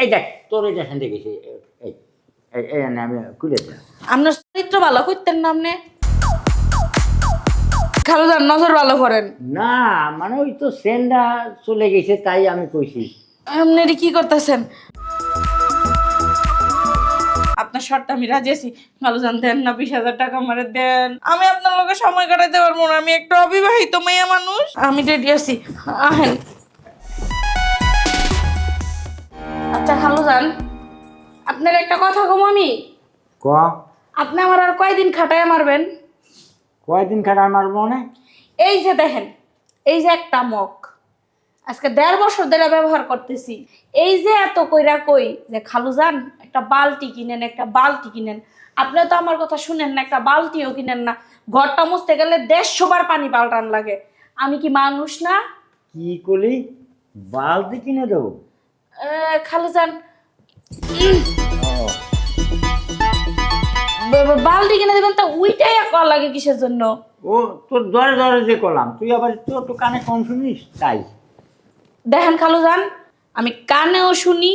এই দেখ তোর এটা শান্তি গেছে। এই এই এই না আমি খুলে দিলাম। আপনার চরিত্র ভালো করতেন না আপনি? খালুজান নজর ভালো করেন। না মানে ওই তো সেন্ডা চলে গেছে তাই আমি কইছি। আপনি এটা কি করতেছেন? আপনার শর্তে আমি রাজি আছি। খালুজান দেন না 20,000 টাকা আমারে দেন। আমি আপনার লগে সময় কাটাইতে পারবো না। আমি একটা অবিবাহিত মেয়ে মানুষ। আমি রেডি আছি, আহেন। আচ্ছা খালুজান, আপনার একটা কথা কম আমি। ক আপনি আমার আর কয়দিন খাটায় মারবেন? কয়দিন খাটা আমার মনে? এই যে দেখেন, এই যে একটা মগ আজকে 1.5 বছর ধরে ব্যবহার করতেছি। এই যে এত কইরা কই যে খালুজান একটা বালতি কিনেন, একটা বালতি কিনেন, আপনি তো আমার কথা শুনেন না, একটা বালতিও কিনেন না। ঘরটা মুছতে গেলে 150 বার পানি পাল্টান লাগে। আমি কি মানুষ না? কি করলি? বালতি কিনে দেবো? খালুজান ও বালতি কিনে দেবেন, তা উইটাই কল লাগে কিসের জন্য? ও তোর দরে দরে যে করলাম তুই আবার তোর তো কানে কম শুনিস তাই। দেখেন খালুজান, আমি কানেও শুনি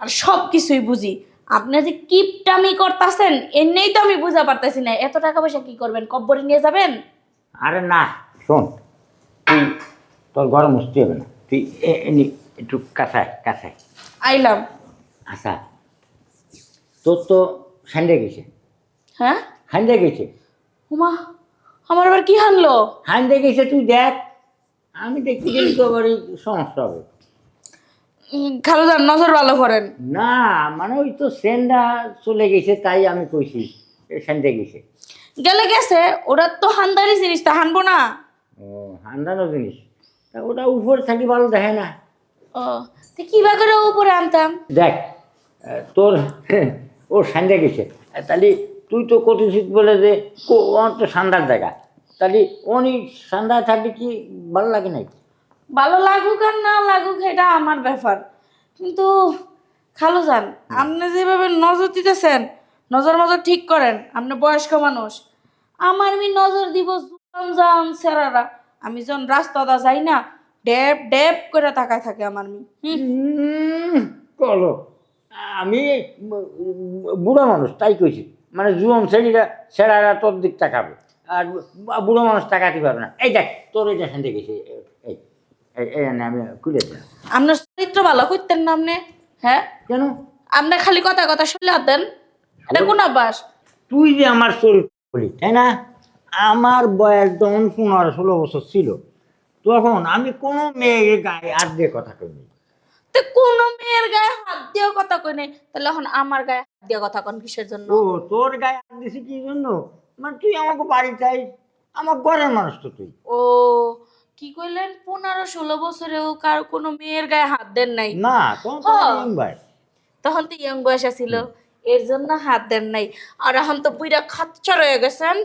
আর সব কিছুই বুঝি। আপনি যে কিপটামি করতেছেন এমনিই তো আমি বুঝা পারতেছি না। এত টাকা পয়সা কি করবেন? কব্বরে নিয়ে যাবেন? আরে না শোন, তুই তোর গরম মুছতে হবে না, তুই একটু কাছায় কাছায় আইলাম। আচ্ছা। তোর তো হান্ডে গেছে। হ্যাঁ হান্ডে গেছে। উমা, আমার আবার কি হানলো? হান্ডে গেছে তুই দেখ। আমি দেখতে গেলে তো আবার এই সমস্যা হবে। খালুজান নজর ভালো করেন। না মানে ওই তো সেন্ডা চলে গেছে তাই আমি কইছি সেন্ডে গেছে। গেলে গেছে, ওরা তো হানদারি জিনিস, তা হানবো না? ও হান্ডানো জিনিস, তা ওটা উপরে থাকি ভালো দেখে না। ও, তো কিবা করে উপরে আনতাম? দেখ তোর ওর সান্ডা গেছে, তাহলে তুই তো কতিছিস বলে যে ওর তো সান্ডার জায়গা, তাহলে উনি সান্ডায় থাকলে কি ভালো লাগে নাকি? ভালো লাগুক আর না লাগুক এটা আমার ব্যাপার, কিন্তু খালুজান আপনি যেভাবে নজর দিতেছেন, নজর মজর ঠিক করেন। আপনি বয়স্ক মানুষ, আমার আমি নজর দিব জুয়ান জান সেরারা। আমি যখন রাস্তাটা যাই না, ড্যাব ড্যাব করে তাকায় থাকে আমার মি। বলো, আমি বুড়ো মানুষ তাই কইছি, মানে জুয়ন ছেড়ারা তোর দিক তাকাবে আর বুড়ো মানুষ তাকাতে পারবে না। এই দেখ তোর এটা সান্ডে গেছে। এই এই এই না আমি খুলে দিলাম। আপনার চরিত্র ভালো করতেন না আপনি? হ্যাঁ, কেন? আপনি খালি কথা কথা শুনলে দেন, এটা কোন অভ্যাস? তুই যে আমার চরিত্র বলি তাই না, আমার বয়স যখন 15-16 বছর ছিল তখন আমি কোনো মেয়ের গায়ে আর দিয়ে কথা কইনি। তো কোন মেয়ের গায়ে হাত দিয়ে কথা কই নাই, তাহলে এখন আমার গায়ে হাত দিয়ে কথা কন কিসের জন্য? ও তোর গায়ে হাত দিছি কি জন্য? মানে তুই আমাকে বাড়ি চাই, আমার ঘরের মানুষ তো তুই। ও, কি কইলেন 15-16 বছরেও কার কোনো মেয়ের গায়ে হাত দেন নাই? না তখন হ, তো ভাই। তখন তো ইয়ং বয়স ছিল, এর জন্য হাত দেন নাই। আর এখন তো পুরা খাচ্চর হয়ে গেছেন,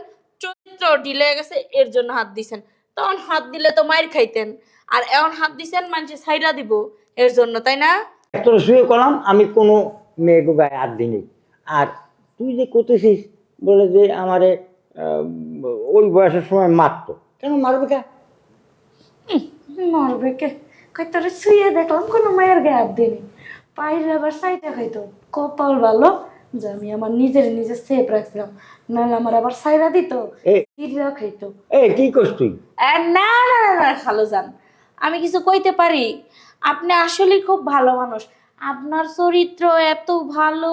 চরিত্র ঢিলে হয়ে গেছে, এর জন্য হাত দিছেন। তখন হাত দিলে তো মাইর খাইতেন, আর এখন হাত দিছেন মানুষে ছাইরা দিব, এর জন্য, তাই না? তোর শুয়ে কলাম আমি কোনো মেয়ে গায়ে হাত দিনি। আর তুই যে করতেছিস বলে যে আমারে আহ, ওই বয়সের সময় মারতো, কেন মারবে কে? মারবে কে? কই তোরে শুয়ে দেখলাম কোনো মায়ের গায়ে হাত দিনি, পায়ের আবার সাইডে খাইতো। কপাল ভালো যে আমি আমার নিজের নিজে সেফ রাখছিলাম, নাহলে আমার আবার সাইরা দিত, এ সিরা খাইতো। এ কি করছ তুই? না না না না খালুজান, আমি কিছু কইতে পারি? আপনি আসলেই খুব ভালো মানুষ। আপনার চরিত্র এত ভালো,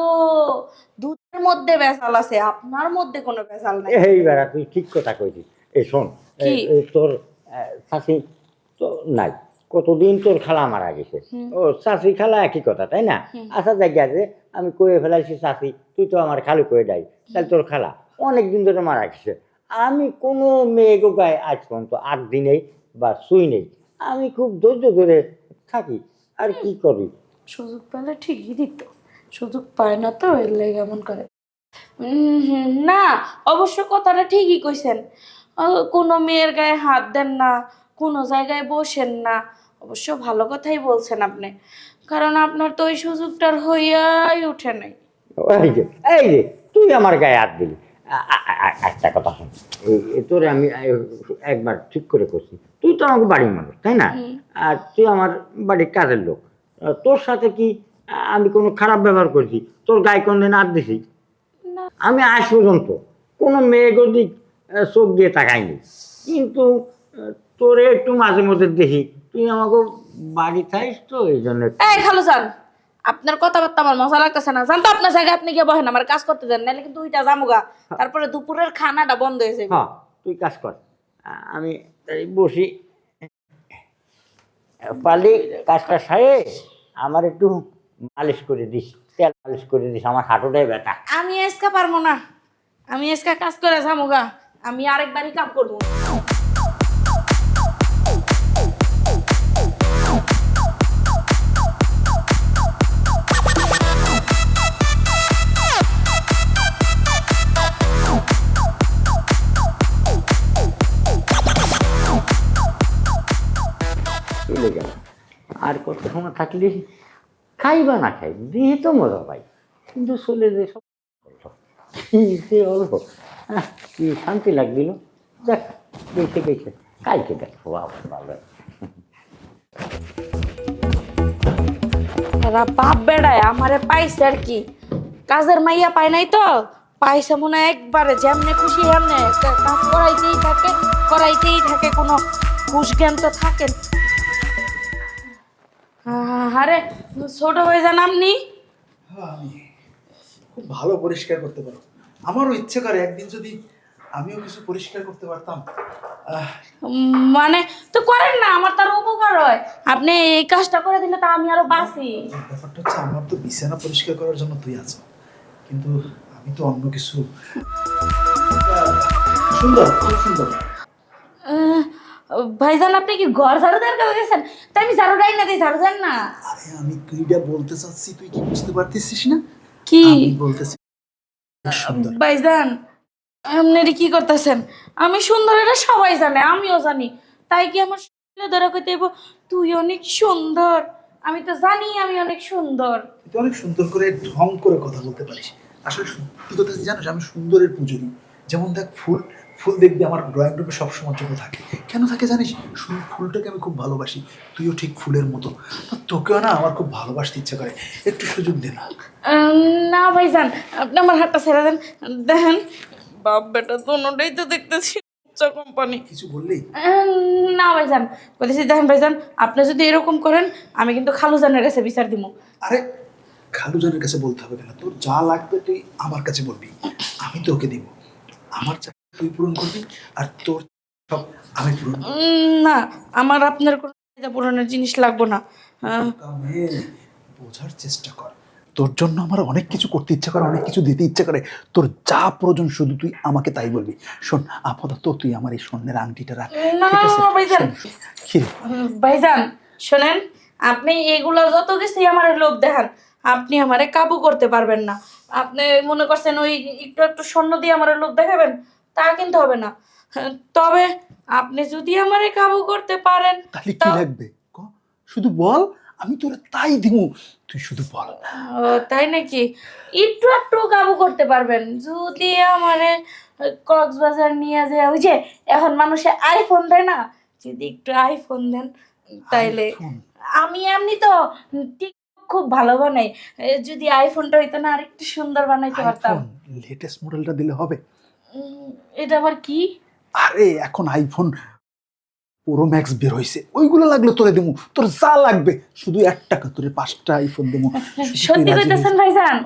দুধের মধ্যে ভেজাল আছে, আপনার মধ্যে কোনো ভেজাল নাই। এই বেড়া তুই ঠিক কথা কইছিস। এই শোন, কি? তোর শাশি তো নাই, কতদিন তোর খালা মারা গেছে। ও শাশি খালা একই কথা তাই না? আচ্ছা জায়গা যে আমি কয়ে ফেলাইছি শাশি, তুই তো আমার খালু কয়ে ডাই, তাহলে তোর খালা অনেক দিন ধরে মারা গেছে। আমি কোনো মেয়ে গায়ে আজ পর্যন্ত 8 দিনেই বা শুই নেই। আমি খুব ধৈর্য ধরে থাকি, আর কি করবি। সুযোগ পেলে ঠিকই দিত, সুযোগ পায় না তো এর লেগে এমন করে। না, অবশ্য কথাটা ঠিকই কইছেন। কোনো মেয়ের গায়ে হাত দেন না, কোনো জায়গায় বসেন না, অবশ্য ভালো কথাই বলছেন আপনি, কারণ আপনার তো ওই সুযোগটার হইয়াই উঠে নাই। এই যে এই যে তুই আমার গায়ে হাত দিলি। একটা কথা শোন, তোরে আমি একবার ঠিক করে করছি, তুই তো আমাকে বাড়ির মানুষ তাই না? আর তুই আমার বাড়ির কাজের লোক, তোর সাথে কি আমি কোনো খারাপ ব্যবহার করছি, তোর গায়ে কোনদিন আর দিছি? না। আমি আজ পর্যন্ত কোনো মেয়ে দিক চোখ দিয়ে তাকাইনি, কিন্তু তোরে একটু মাঝে মধ্যে দেখি, তুই আমাকে বাড়ি থাইস তো এই জন্য। এই খালু যান, আপনার কথাবার্তা আমার মজা লাগতেছে না। জান তো আপনার জায়গায় আপনি গিয়ে বহেন, আমার কাজ করতে দেন, নাহলে কিন্তু ওইটা জামুগা। তারপরে দুপুরের খানাটা বন্ধ হয়ে যাবে। হ্যাঁ, তুই কাজ কর, আমি এই বসি। পালি কাজটা সারে আমার একটু মালিশ করে দিস, তেল মালিশ করে দিস, আমার হাঁটুটাই ব্যথা। আমি আজকে পারবো না, আমি আজকে কাজ করে জামুগা, আমি আরেকবারই কাম করবো। চলে গেল, আর কত সময় থাকলি খাই বা না খাই, দিয়ে তো মজা পাই, কিন্তু চলে যে সব কি যে অল্প, কি শান্তি লাগছিল। দেখ বেঁচে গেছে, কালকে দেখবো আবার ভালো। এরা বাপ বেড়ায় আমারে পাইছে আর কি, কাজের মাইয়া পায় নাই তো, পাইছে মনে হয় একবারে যেমনে খুশি হেমনে কাজ করাইতেই থাকে, কোনো ঘুষ জ্ঞান তো থাকে না। আরে ছোট হয়ে যান আপনি। হ্যাঁ, আমি খুব ভালো পরিষ্কার করতে পারো। আমারও ইচ্ছে করে একদিন যদি আমিও কিছু পরিষ্কার করতে পারতাম। মানে তো করেন না, আমার তার উপকার হয়, আপনি এই কাজটা করে দিলে তো আমি আরো বাঁচি। ব্যাপারটা হচ্ছে আমার তো বিছানা পরিষ্কার করার জন্য তুই আছো, কিন্তু আমি তো অন্য কিছু। সুন্দর, খুব সুন্দর। আহ, ভাইজান আপনি কি ঘর ঝাড়ু দেওয়ার কাছে গেছেন? তাই আমি ঝাড়ু দেই না, দিই ঝাড়ু দেন না। আরে আমি তুইটা বলতে চাচ্ছি, তুই কি বুঝতে পারতেছিস না? কি আমি বলতেছি সুন্দর। ভাইজান আপনি কি করতেছেন? আমি সুন্দর, এটা সবাই জানে, আমিও জানি, তাই কি আমার ধরে কইতে হইব তুই অনেক সুন্দর? আমি তো জানি আমি অনেক সুন্দর। তুই অনেক সুন্দর করে ঢং করে কথা বলতে পারিস। আসলে সত্যি কথা কি জানিস, আমি সুন্দরের পুজোরি। যেমন দেখ, ফুল ফুল দেখবি আমার ড্রয়িং রুমে সবসময় জন্য থাকে। কেন থাকে জানিস? ফুলটাকে আমি খুব ভালোবাসি, তুইও ঠিক ফুলের মতো। তো তোকেও না আমার খুব ভালোবাসতে ইচ্ছে করে, একটু সুযোগ দে না। না ভাইজান, আপনি আমার হাতটা ছেড়ে দেন। দেখেন বাপ বেটা দুটোটাই তো দেখতেছি উচ্চ কোম্পানি। কিছু বললেই না ভাইজান, বলতেছি দেখেন ভাইজান, আপনি যদি এরকম করেন আমি কিন্তু খালুজানের কাছে বিচার দিব। আরে খালুজানের কাছে বলতে হবে কেন? তোর যা লাগবে তুই আমার কাছে বলবি, আমি তোকে দিব। আমার চাহিদা তুই পূরণ করবি, আর তোর সব আমি পূরণ করবো। না, আমার আপনার কোনো চাহিদা পূরণের জিনিস লাগবে না। মেয়ে, বোঝার চেষ্টা কর। তোর জন্য আমার অনেক কিছু করতে ইচ্ছা করে, অনেক কিছু দিতে ইচ্ছা করে। তোর যা প্রয়োজন শুধু তুই আমাকে তাই বলবি। শোন, আপাতত তুই আমার এই স্বর্ণের আংটিটা রাখ, না, ঠিক আছে? ভাইজান। শোন, কি রে? ভাইজান শোনেন, আপনি এগুলো যত কিছুই আমার লোভ দেখান, আপনি আমারে কাবু করতে পারবেন না। আপনি মনে করছেন ওই একটু একটু স্বর্ণ দিয়ে আমার লোভ দেখাবেন, তা কিন্তু হবে না। তবে আপনি যদি আমারে কাবু করতে পারেন তাহলে কি লাগবে ক? শুধু বল, আমি তোর তাই দিমু, তুই শুধু বল। ও তাই নাকি? একটু একটু কাবু করতে পারবেন যদি আমারে কক্সবাজার নিয়ে যায়, ওই যে এখন মানুষে আইফোন দেয় না, যদি একটু আইফোন দেন তাইলে। iPhone? আমি এমনি তো টিকটক খুব ভালো বানাই, যদি আইফোনটা হইতো না আরেকটু সুন্দর বানাইতে পারতাম। লেটেস্ট মডেলটা দিলে হবে? এটা আবার কি? আরে এখন আইফোন প্রো ম্যাক্স বের হয়েছে, ওইগুলো লাগলে তোরে দেবো। তোর যা লাগবে শুধু 1 টাকা, তোরে 5টা আইফোন দেবো। সত্যি কইতেছেন ভাইজান?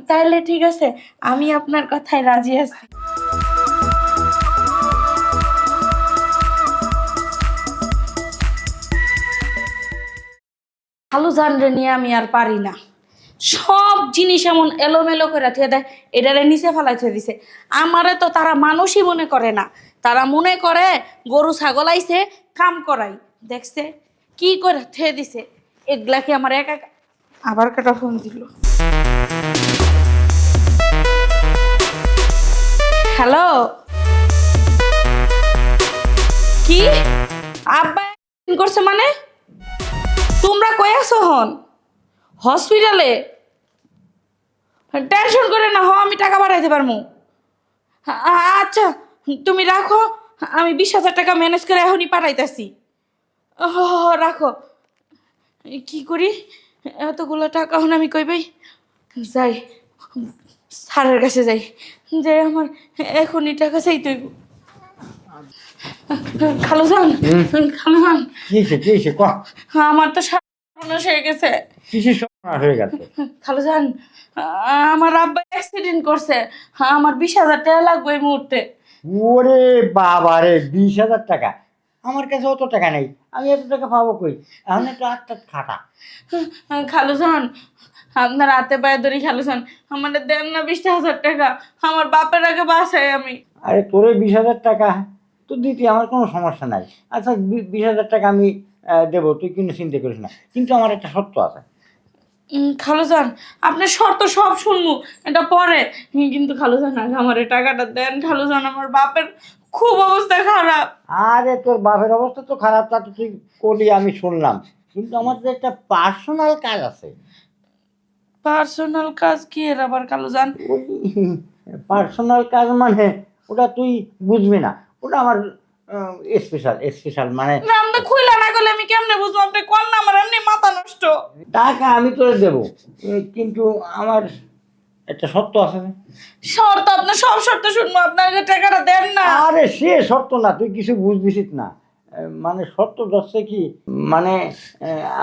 তাহলে ঠিক আছে, আমি আপনার কথায় রাজি আছি। ভালো জানরে নিয়ে আমি আর পারি না, সব জিনিস এমন এলোমেলো করে থুয়ে দেয়, এটারে নিচে ফেলাই থুয়ে দিছে। আমারে তো তারা মানুষই মনে করে না, তারা মনে করে গরু ছাগল আইছে কাম করাই, দেখছে কি করে থুয়ে দিছে। এগুলা কি আমার একা? আবার কাটা ফোন দিল। হ্যালো, কি আব্বা ফোন করছে? মানে তোমরা কই আছো হন? হসপিটালে? টেনশন করে না, আমি টাকা পাঠাইতে পারবো। আচ্ছা তুমি রাখো, আমি 20,000 টাকা ম্যানেজ করে এখনই পাঠাইতেছি। রাখো। কি করি? এতগুলো টাকা এখন আমি কই ভাই যাই স্যারের কাছে যাই যে আমার এখনই টাকা চাইতে হইব। খালুজান খালুজান কি হয়েছে ক আমার তো সর্বনাশ হয়ে গেছে। কিসের সর্বনাশ হয়ে গেছে? খালুজান আমার আব্বা অ্যাক্সিডেন্ট করছে, আমার 20,000 টাকা লাগবে এই মুহূর্তে। ওরে বাবা রে, 20,000 টাকা? আমার কাছে অত টাকা নেই, আমি এত টাকা পাবো কই? এখন একটু হাত খাটা। খালুজান আপনার হাতে পায়ে ধরি খালুজান, আমাদের দেন না 20,000 টাকা, আমার বাপের আগে বাসায় আমি। আরে তোরে 20,000 টাকা তো দিতে আমার কোনো সমস্যা নাই। আচ্ছা 20,000 টাকা আমি দেবো, তুই কিন্তু চিন্তা করিস না, কিন্তু আমার একটা শর্ত আছে। খালুজান আপনার শর্ত সব শুনবো, এটা পরে, কিন্তু খালুজান আগে আমার এই টাকাটা দেন খালুজান, আমার বাপের খুব অবস্থা খারাপ। আরে তোর বাপের অবস্থা তো খারাপ, তা তো তুই করলি আমি শুনলাম, কিন্তু আমার যে একটা পার্সোনাল কাজ আছে। পার্সোনাল কাজ কি এর আবার খালুজান? ওই পার্সোনাল কাজ মানে ওটা তুই বুঝবি না, ওটা আমার স্পেশাল মানে না আপনি খুইলা না করলে আমি কেমনে বুঝবো? আপনি কোন না, আমার এমনি মাথা নষ্ট। টাকা আমি তোরে দেবো, কিন্তু আমার একটা শর্ত আছে। শর্ত? আপনার সব শর্ত শুনবো, আপনার আগে টাকাটা দেন না। আরে সে শর্ত না, তুই কিছু বুঝবিস না। মানে শর্ত ধরছে কি, মানে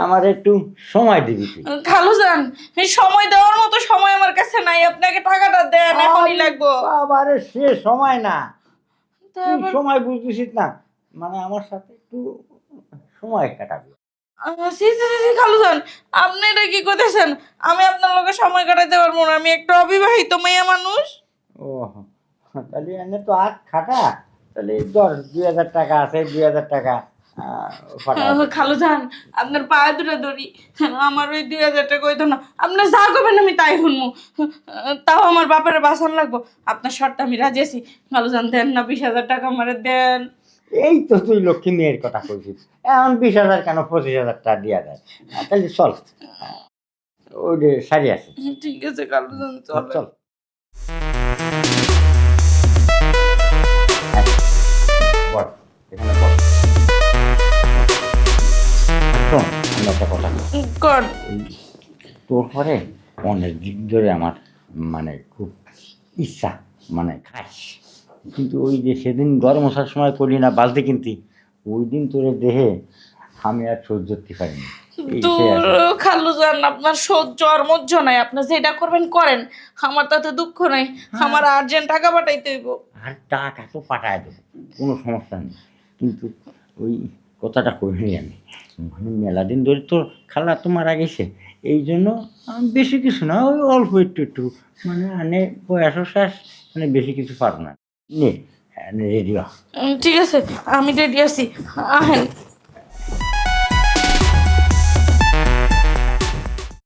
আমার একটু সময় দিবি তুই। খালুজান এই সময় দেওয়ার মতো সময় আমার কাছে নাই, আপনাকে টাকাটা দেন, এখনই লাগবো। আরে সে সময় না, তা তুই আবার- সময় বুঝবিস না, মানে আমার সাথে একটু সময় কাটাবি। সি সি সি সি, খালুজান আপনি এটা কি করতেছেন? আমি আপনার লগে সময় কাটাতে পারবো না, আমি একটা অবিবাহিত মেয়ে মানুষ। ও তাহলে এনে তো আর খাটা, তাহলে ধর 2,000 টাকা আছে, 2,000 টাকা ফাটা। খালুজান আপনার পায়ে দুটো ধরি, আমার ওই 2,000 টাকা হইতো না, আপনি যা করবেন আমি তাই শুনবো, তাও আমার বাপের বাঁচান লাগবো। আপনার শর্তে আমি রাজি আছি। খালুজান দেন না 20,000 টাকা আমারে দেন। এই তো তুই লক্ষ্মী মেয়ের কথা কইছিস, এখন 20,000 কেন, 25,000 টাকা দিয়া দেয়। তাহলে চল, ওই যে সারি আছে, ঠিক আছে খালুজান চল। চল বল, এখানে বল। শোন, আমি একটা কথা বলি। কর। তোর পরে অনেক দিক ধরে আমার মানে খুব ইচ্ছা, মানে খাস, কিন্তু ওই যে সেদিন গরম আসার সময় করলি না বালতি কিনতি, ওই দিন তোর দেহে আমি আর সহ্য করতে পারিনি। এই সে দূর আছে। খালুজান আপনার সহ্য আর মহ্য নাই, আপনি যেটা করবেন করেন, আমার তাতে দুঃখ নাই, আমার আর্জেন্ট টাকা পাঠাইতে হইব। আর টাকা তো পাঠায় দেবো, কোনো সমস্যা নেই, কিন্তু ওই কথাটা কইনি আমি, মানে মেলা দিন ধরে তোর খালা তো মারা গেছে, এই জন্য আমি বেশি কিছু না, ওই অল্প একটু মানে আনে বয়সও শেষ, মানে বেশি কিছু পারবো না। নে রেডি হ। ঠিক আছে আমি রেডি আছি, আহেন।